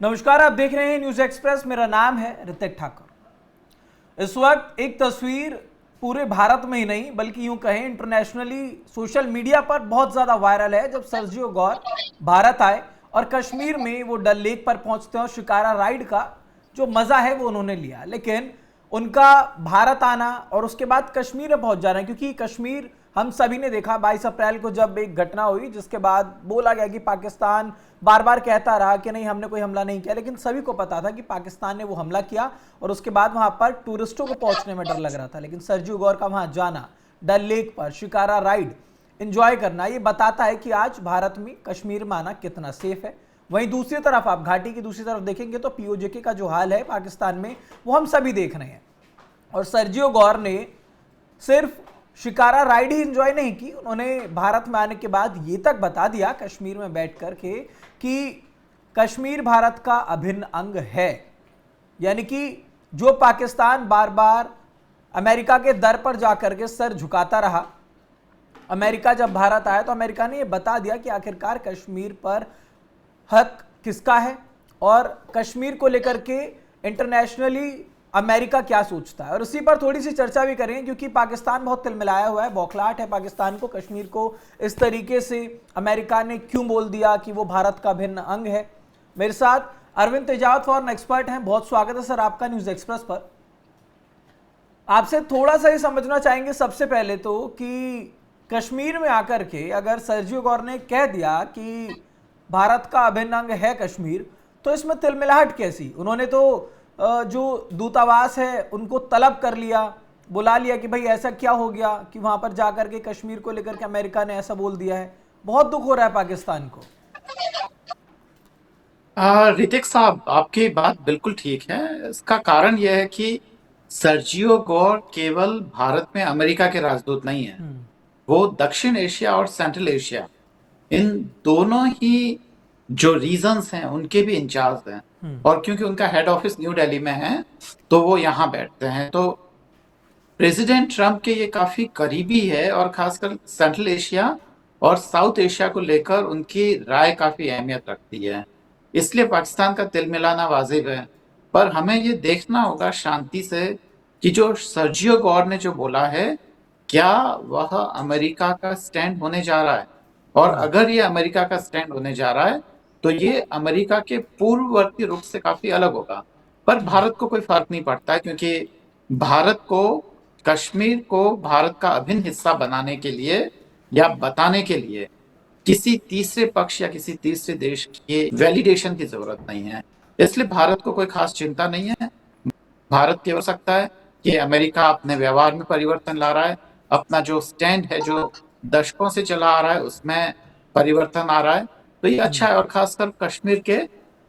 नमस्कार, आप देख रहे हैं न्यूज एक्सप्रेस। मेरा नाम है ऋतिक ठाकुर। इस वक्त एक तस्वीर पूरे भारत में ही नहीं बल्कि यूं कहें इंटरनेशनली सोशल मीडिया पर बहुत ज्यादा वायरल है। जब सर्जियो गौर भारत आए और कश्मीर में वो डल लेक पर पहुंचते हैं और शिकारा राइड का जो मजा है वो उन्होंने लिया, लेकिन उनका भारत आना और उसके बाद कश्मीर में पहुंच जाना, क्योंकि कश्मीर हम सभी ने देखा 22 अप्रैल को जब एक घटना हुई जिसके बाद बोला गया कि पाकिस्तान बार बार कहता रहा कि नहीं हमने कोई हमला नहीं किया, लेकिन सभी को पता था कि पाकिस्तान ने वो हमला किया और उसके बाद वहां पर टूरिस्टों को पहुंचने में डर लग रहा था। लेकिन सर्जियो गौर का वहां जाना, डल लेक पर शिकारा राइड एंजॉय करना, ये बताता है कि आज भारत में कश्मीर में आना कितना सेफ है। वहीं दूसरी तरफ आप घाटी की दूसरी तरफ देखेंगे तो पीओजेके का जो हाल है पाकिस्तान में वो हम सभी देख रहे हैं। और सर्जियो गौर ने सिर्फ शिकारा राइड ही एंजॉय नहीं की, उन्होंने भारत में आने के बाद ये तक बता दिया कश्मीर में बैठ करके कि कश्मीर भारत का अभिन्न अंग है। यानी कि जो पाकिस्तान बार बार अमेरिका के दर पर जाकर के सर झुकाता रहा, अमेरिका जब भारत आया तो अमेरिका ने ये बता दिया कि आखिरकार कश्मीर पर हक किसका है और कश्मीर को लेकर के इंटरनेशनली अमेरिका क्या सोचता है। और इसी पर थोड़ी सी चर्चा भी करेंगे क्योंकि पाकिस्तान बहुत तिलमिलाया हुआ है, बौखलाहट है पाकिस्तान को। कश्मीर को इस तरीके से अमेरिका ने क्यों बोल दिया कि वो भारत का भिन्न अंग है। मेरे साथ अरविंद तेजावत फॉरेन एक्सपर्ट हैं, बहुत स्वागत है सर आपका न्यूज एक्सप्रेस पर। आपसे थोड़ा सा ही समझना चाहेंगे सबसे पहले तो कि कश्मीर में आकर के अगर सर्जियो गौर ने कह दिया कि भारत का अभिन्न अंग है कश्मीर, तो इसमें तिलमिलाहट कैसी? उन्होंने तो जो दूतावास है उनको तलब कर लिया, बुला लिया कि भाई ऐसा क्या हो गया कि वहां पर जाकर के कश्मीर को लेकर के अमेरिका ने ऐसा बोल दिया है। बहुत दुख हो रहा है पाकिस्तान को। ऋतिक साहब, आपकी बात बिल्कुल ठीक है। इसका कारण यह है कि सर्जियो गौर केवल भारत में अमेरिका के राजदूत नहीं है। वो दक्षिण एशिया और सेंट्रल एशिया, इन दोनों ही जो रीजन्स हैं उनके भी इंचार्ज हैं। और क्योंकि उनका हेड ऑफिस न्यू दिल्ली में है तो वो यहाँ बैठते हैं। तो प्रेसिडेंट ट्रंप के ये काफी करीबी है और खासकर सेंट्रल एशिया और साउथ एशिया को लेकर उनकी राय काफी अहमियत रखती है। इसलिए पाकिस्तान का तिलमिलाना वाजिब है। पर हमें ये देखना होगा शांति से कि जो सर्जियो गौर ने जो बोला है, क्या वह अमेरिका का स्टैंड होने जा रहा है। और अगर ये अमेरिका का स्टैंड होने जा रहा है तो ये अमेरिका के पूर्ववर्ती रुख से काफी अलग होगा। पर भारत को कोई फर्क नहीं पड़ता है, क्योंकि भारत को कश्मीर को भारत का अभिन्न हिस्सा बनाने के लिए या बताने के लिए किसी तीसरे पक्ष या किसी तीसरे देश के वैलिडेशन की जरूरत नहीं है। इसलिए भारत को कोई खास चिंता नहीं है। भारत केवल सकता है कि अमेरिका अपने व्यवहार में परिवर्तन ला रहा है, अपना जो स्टैंड है जो दशकों से चला आ रहा है उसमें परिवर्तन आ रहा है। तो ये अच्छा है और खासकर कश्मीर के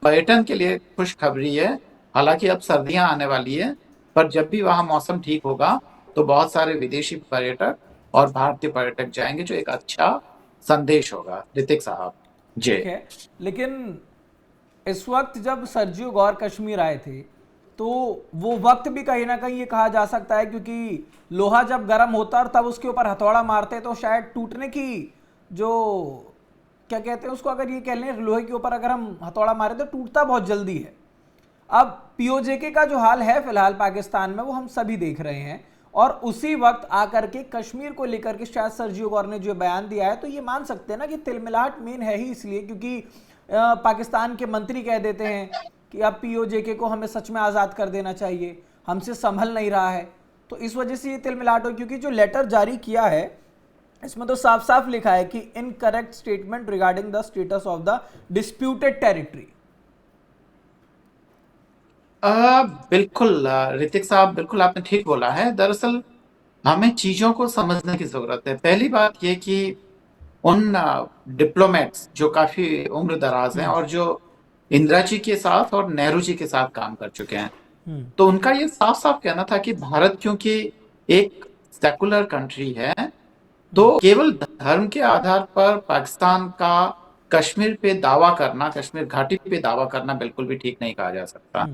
पर्यटन के लिए खुशखबरी है। हालांकि अब सर्दियां आने वाली है, पर जब भी वहां मौसम ठीक होगा तो बहुत सारे विदेशी पर्यटक और भारतीय पर्यटक जाएंगे, जो एक अच्छा संदेश होगा। ऋतिक साहब जी। ठीक है, लेकिन इस वक्त जब सर्जियो गौर कश्मीर आए थे तो वो वक्त भी कहीं ना कहीं ये कहा जा सकता है, क्योंकि लोहा जब गर्म होता है और तब उसके ऊपर हथौड़ा मारते तो शायद टूटने की जो क्या कहते हैं उसको, अगर ये कह लें लोहे के ऊपर अगर हम हथौड़ा मारे तो टूटता बहुत जल्दी है। अब पीओजेके का जो हाल है फिलहाल पाकिस्तान में वो हम सभी देख रहे हैं और उसी वक्त आकर के कश्मीर को लेकर के शायद सर्जियो गौर ने जो बयान दिया है तो ये मान सकते हैं ना कि तिलमिलाहट मेन है ही इसलिए क्योंकि पाकिस्तान के मंत्री कह देते हैं कि अब पीओजेके को हमें सच में आज़ाद कर देना चाहिए, हमसे संभल नहीं रहा है। तो इस वजह से ये तिलमिलाहट हो, क्योंकि जो लेटर जारी किया है इसमें तो साफ साफ लिखा है कि incorrect statement regarding the status of the disputed territory. बिल्कुल ऋतिक साहब, बिल्कुल आपने ठीक बोला है। दरअसल हमें चीजों को समझने की जरूरत है। पहली बात ये कि उन डिप्लोमेट्स जो काफी उम्र दराज हैं और जो इंदिरा जी के साथ और नेहरू जी के साथ काम कर चुके हैं, तो उनका ये साफ साफ कहना था कि भारत क्योंकि एक सेकुलर कंट्री है तो केवल धर्म के आधार पर पाकिस्तान का कश्मीर पे दावा करना, कश्मीर घाटी पे दावा करना बिल्कुल भी ठीक नहीं कहा जा सकता।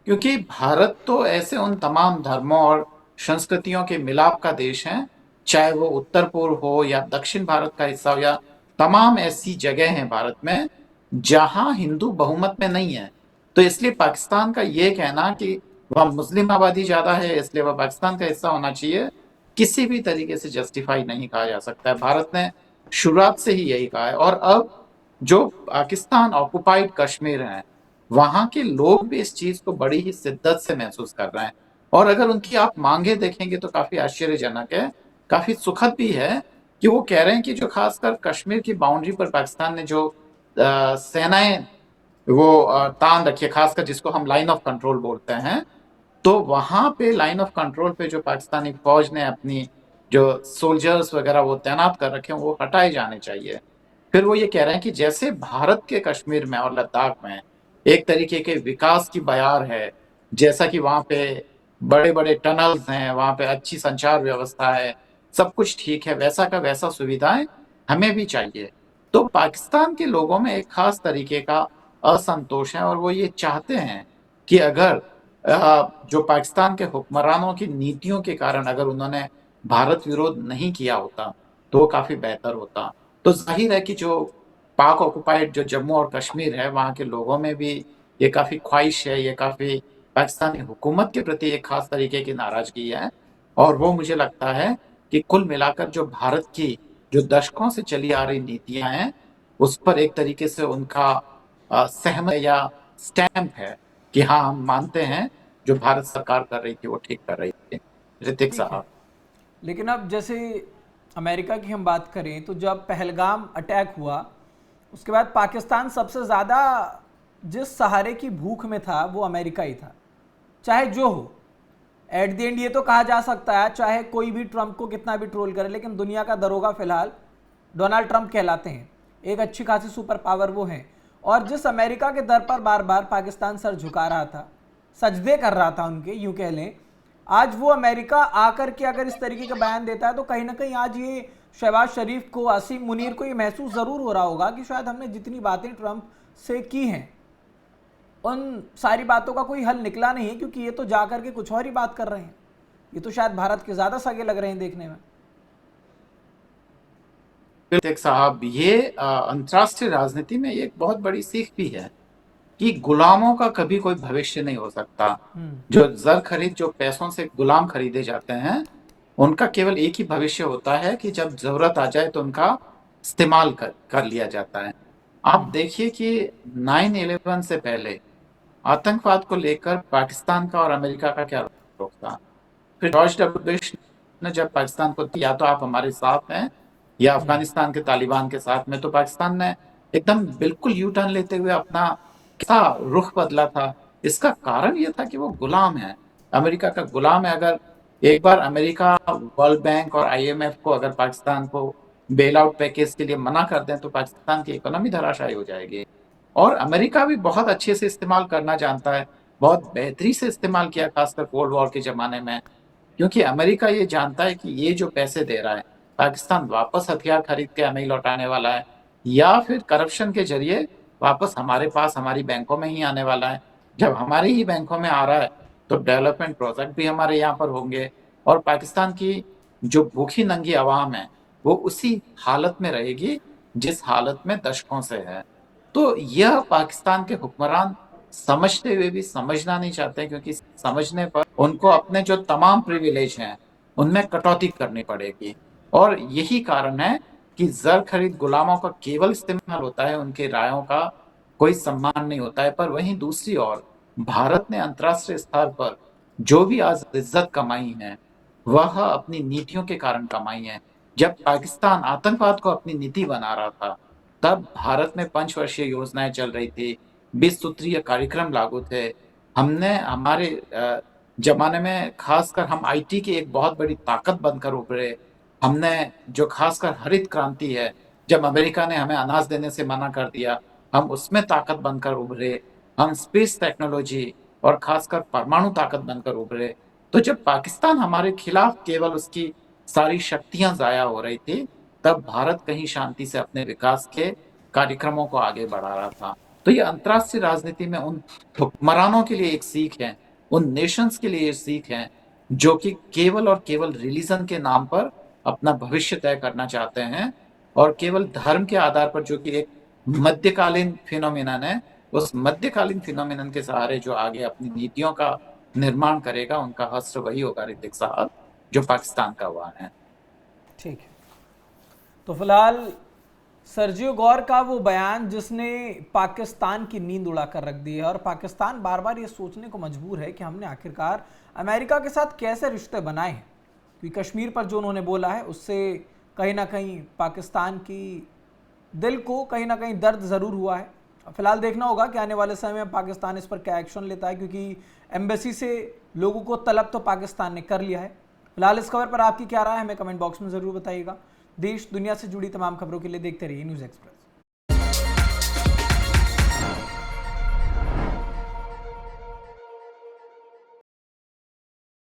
क्योंकि भारत तो ऐसे उन तमाम धर्मों और संस्कृतियों के मिलाप का देश है, चाहे वो उत्तर पूर्व हो या दक्षिण भारत का हिस्सा हो, या तमाम ऐसी जगह हैं भारत में जहां हिंदू बहुमत में नहीं है तो इसलिए पाकिस्तान का ये कहना कि वहाँ मुस्लिम आबादी ज्यादा है इसलिए वह पाकिस्तान का हिस्सा होना चाहिए, किसी भी तरीके से जस्टिफाई नहीं कहा जा सकता है। भारत ने शुरुआत से ही यही कहा है। और अब जो पाकिस्तान ऑक्युपाइड कश्मीर है, वहां के लोग भी इस चीज को बड़ी ही शिद्दत से महसूस कर रहे हैं। और अगर उनकी आप मांगे देखेंगे तो काफी आश्चर्यजनक है, काफी सुखद भी है कि वो कह रहे हैं कि जो खासकर कश्मीर की बाउंड्री पर पाकिस्तान ने जो सेनाएं वो तान रखी है, खासकर जिसको हम लाइन ऑफ कंट्रोल बोलते हैं, तो वहां पे लाइन ऑफ कंट्रोल पे जो पाकिस्तानी फौज ने अपनी जो सोल्जर्स वगैरह वो तैनात कर रखे हैं वो हटाए जाने चाहिए। फिर वो ये कह रहे हैं कि जैसे भारत के कश्मीर में और लद्दाख में एक तरीके के विकास की बयार है, जैसा कि वहां पे बड़े बड़े टनल्स हैं, वहां पे अच्छी संचार व्यवस्था है, सब कुछ ठीक है, वैसा का वैसा सुविधाएं हमें भी चाहिए। तो पाकिस्तान के लोगों में एक खास तरीके का असंतोष है और वो ये चाहते हैं कि अगर जो पाकिस्तान के हुक्मरानों की नीतियों के कारण अगर उन्होंने भारत विरोध नहीं किया होता तो वो काफी बेहतर होता। तो जाहिर है कि जो पाक ऑक्युपाइड जो जम्मू और कश्मीर है, वहाँ के लोगों में भी ये काफी ख्वाहिश है, ये काफी पाकिस्तानी हुकूमत के प्रति एक खास तरीके की नाराजगी है। और वो मुझे लगता है कि कुल मिलाकर जो भारत की जो दशकों से चली आ रही नीतियां हैं उस पर एक तरीके से उनका सहमत या स्टैंप है कि हाँ हम मानते हैं जो भारत सरकार कर रही थी वो ठीक कर रही थी। ऋतिक ठीक है, साहब। लेकिन अब जैसे अमेरिका की हम बात करें तो जब पहलगाम अटैक हुआ उसके बाद पाकिस्तान सबसे ज़्यादा जिस सहारे की भूख में था वो अमेरिका ही था, चाहे जो हो। एट द एंड ये तो कहा जा सकता है चाहे कोई भी ट्रंप को कितना भी ट्रोल करे, लेकिन दुनिया का दरोगा फिलहाल डोनाल्ड ट्रंप कहलाते हैं, एक अच्छी खासी सुपर पावर वो हैं। और जिस अमेरिका के दर पर बार बार पाकिस्तान सर झुका रहा था, सजदे कर रहा था उनके, यूं कह लें, आज वो अमेरिका आकर के अगर इस तरीके का बयान देता है तो कहीं ना कहीं आज ये शहबाज शरीफ को, आसिम मुनीर को ये महसूस ज़रूर हो रहा होगा कि शायद हमने जितनी बातें ट्रंप से की हैं उन सारी बातों का कोई हल निकला नहीं है, क्योंकि ये तो जा करके कुछ और ही बात कर रहे हैं। ये तो शायद भारत के ज़्यादा सगे लग रहे हैं देखने में। ऋतिक साहब, ये अंतर्राष्ट्रीय राजनीति में एक बहुत बड़ी सीख भी है कि गुलामों का कभी कोई भविष्य नहीं हो सकता। जो जर खरीद जो पैसों से गुलाम खरीदे जाते हैं उनका केवल एक ही भविष्य होता है कि जब जरूरत आ जाए तो उनका इस्तेमाल कर लिया जाता है। आप देखिए कि 9/11 से पहले आतंकवाद को लेकर पाकिस्तान का और अमेरिका का क्या रुख था। फिर जॉर्ज डब्ल्यू बुश ने जब पाकिस्तान को या तो आप हमारे साथ हैं या अफगानिस्तान के तालिबान के साथ में, तो पाकिस्तान ने एकदम बिल्कुल यू टर्न लेते हुए अपना क्या रुख बदला था। इसका कारण ये था कि वो गुलाम है, अमेरिका का गुलाम है। अगर एक बार अमेरिका वर्ल्ड बैंक और आईएमएफ को अगर पाकिस्तान को बेल आउट पैकेज के लिए मना कर दें तो पाकिस्तान की इकोनॉमी धराशायी हो जाएगी। और अमेरिका भी बहुत अच्छे से इस्तेमाल करना जानता है, बहुत बेहतरी से इस्तेमाल किया खासकर कोल्ड वॉर के जमाने में, क्योंकि अमेरिका ये जानता है कि ये जो पैसे दे रहा है पाकिस्तान वापस हथियार खरीद के हमें लौटाने वाला है या फिर करप्शन के जरिए वापस हमारे पास हमारी बैंकों में ही आने वाला है। जब हमारे ही बैंकों में आ रहा है तो डेवलपमेंट प्रोजेक्ट भी हमारे यहाँ पर होंगे और पाकिस्तान की जो भूखी नंगी आवाम है वो उसी हालत में रहेगी जिस हालत में दशकों से है। तो यह पाकिस्तान के हुक्मरान समझते हुए भी समझना नहीं चाहते, क्योंकि समझने पर उनको अपने जो तमाम प्रिविलेज हैं उनमें कटौती करनी पड़ेगी। और यही कारण है कि जर खरीद गुलामों का केवल इस्तेमाल होता है, उनके रायों का कोई सम्मान नहीं होता है। पर वहीं दूसरी ओर भारत ने अंतर्राष्ट्रीय स्तर पर जो भी आज इज्जत कमाई है वह अपनी नीतियों के कारण कमाई है। जब पाकिस्तान आतंकवाद को अपनी नीति बना रहा था तब भारत में 5 वर्षीय योजनाएं चल रही थी, 20 सूत्रीय कार्यक्रम लागू थे। हमने हमारे जमाने में खासकर हम आईटी की एक बहुत बड़ी ताकत बनकर उभरे। हमने जो खासकर हरित क्रांति है, जब अमेरिका ने हमें अनाज देने से मना कर दिया, हम उसमें ताकत बनकर उभरे। हम स्पेस टेक्नोलॉजी और खासकर परमाणु ताकत बनकर उभरे। तो जब पाकिस्तान हमारे खिलाफ केवल उसकी सारी शक्तियां जाया हो रही थी तब भारत कहीं शांति से अपने विकास के कार्यक्रमों को आगे बढ़ा रहा था। तो ये अंतर्राष्ट्रीय राजनीति में उन हुक्मरानों के लिए एक सीख है, उन नेशंस के लिए एक सीख है जो कि केवल और केवल रिलीजन के नाम पर अपना भविष्य तय करना चाहते हैं और केवल धर्म के आधार पर, जो कि एक मध्यकालीन फिनोमिनन है, उस मध्यकालीन फिनोमिनन के सहारे जो आगे अपनी नीतियों का निर्माण करेगा, उनका हस्त्र वही होगा ऋतिक साहब, जो पाकिस्तान का वाहन है। ठीक है, तो फिलहाल सर्जियो गौर का वो बयान जिसने पाकिस्तान की नींद उड़ा कर रख दी है, और पाकिस्तान बार बार ये सोचने को मजबूर है कि हमने आखिरकार अमेरिका के साथ कैसे रिश्ते बनाए हैं, क्योंकि कश्मीर पर जो उन्होंने बोला है उससे कहीं ना कहीं पाकिस्तान की दिल को कहीं ना कहीं दर्द ज़रूर हुआ है। फिलहाल देखना होगा कि आने वाले समय में पाकिस्तान इस पर क्या एक्शन लेता है, क्योंकि एम्बेसी से लोगों को तलब तो पाकिस्तान ने कर लिया है। फिलहाल इस खबर पर आपकी क्या राय है, हमें कमेंट बॉक्स में ज़रूर बताइएगा। देश दुनिया से जुड़ी तमाम खबरों के लिए देखते रहिए न्यूज़ एक्सप्रेस।